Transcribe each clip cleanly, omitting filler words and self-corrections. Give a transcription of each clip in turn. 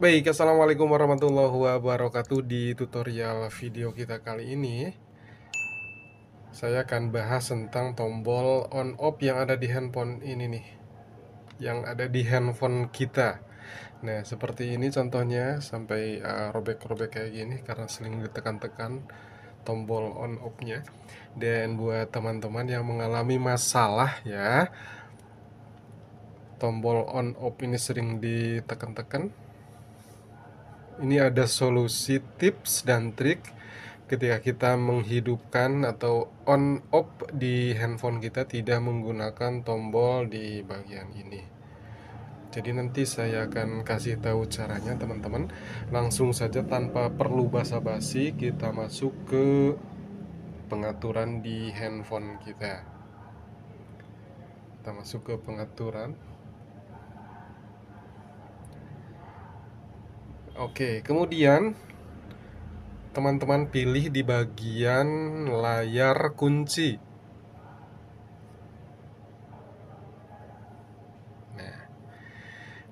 Baik, assalamualaikum warahmatullahi wabarakatuh. Di tutorial video kita kali ini, saya akan bahas tentang tombol on off yang ada di handphone ini nih, yang ada di handphone kita. Nah, seperti ini contohnya, sampai robek-robek kayak gini karena sering ditekan-tekan tombol on off-nya. Dan buat teman-teman yang mengalami masalah ya, tombol on off ini sering ditekan-tekan, ini ada solusi tips dan trik ketika kita menghidupkan atau on off di handphone kita tidak menggunakan tombol di bagian ini. Jadi nanti saya akan kasih tahu caranya teman-teman. Langsung saja tanpa perlu basa-basi kita masuk ke pengaturan di handphone kita. Kita masuk ke pengaturan. Oke, kemudian teman-teman pilih di bagian layar kunci.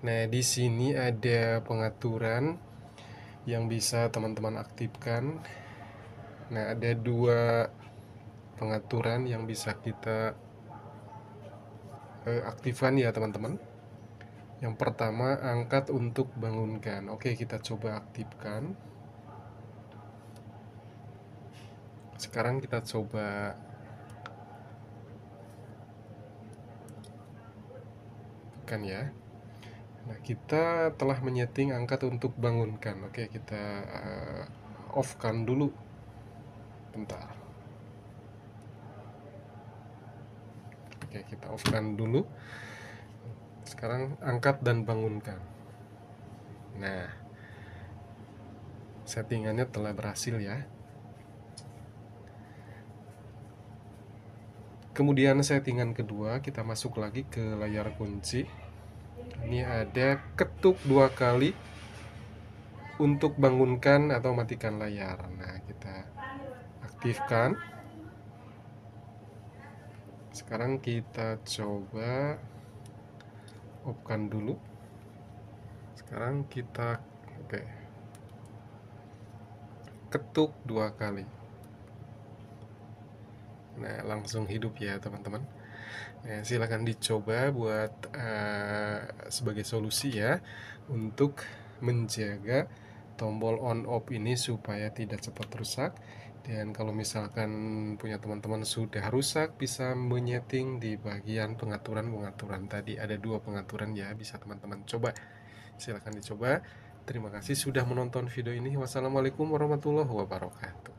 Nah, di sini ada pengaturan yang bisa teman-teman aktifkan. Nah, ada dua pengaturan yang bisa kita aktifkan ya teman-teman. Yang pertama, angkat untuk bangunkan. Oke, kita coba aktifkan. Sekarang kita coba kan ya. Nah, kita telah menyeting angkat untuk bangunkan. Oke, kita off-kan dulu. Bentar. Oke, kita off-kan dulu. Sekarang angkat dan bangunkan. Nah, settingannya telah berhasil ya. Kemudian settingan kedua, kita masuk lagi ke layar kunci. Ini ada ketuk 2 kali untuk bangunkan atau matikan layar. Nah, kita aktifkan. Sekarang kita coba off-kan dulu. Sekarang kita ketuk 2 kali. Nah, langsung hidup ya teman-teman. Nah, silahkan dicoba buat sebagai solusi ya, untuk menjaga tombol on off ini supaya tidak cepat rusak. Dan kalau misalkan punya teman-teman sudah rusak, bisa menyeting di bagian pengaturan tadi. Ada dua pengaturan ya, bisa teman-teman coba. Silahkan dicoba. Terima kasih sudah menonton video ini. Wassalamualaikum warahmatullahi wabarakatuh.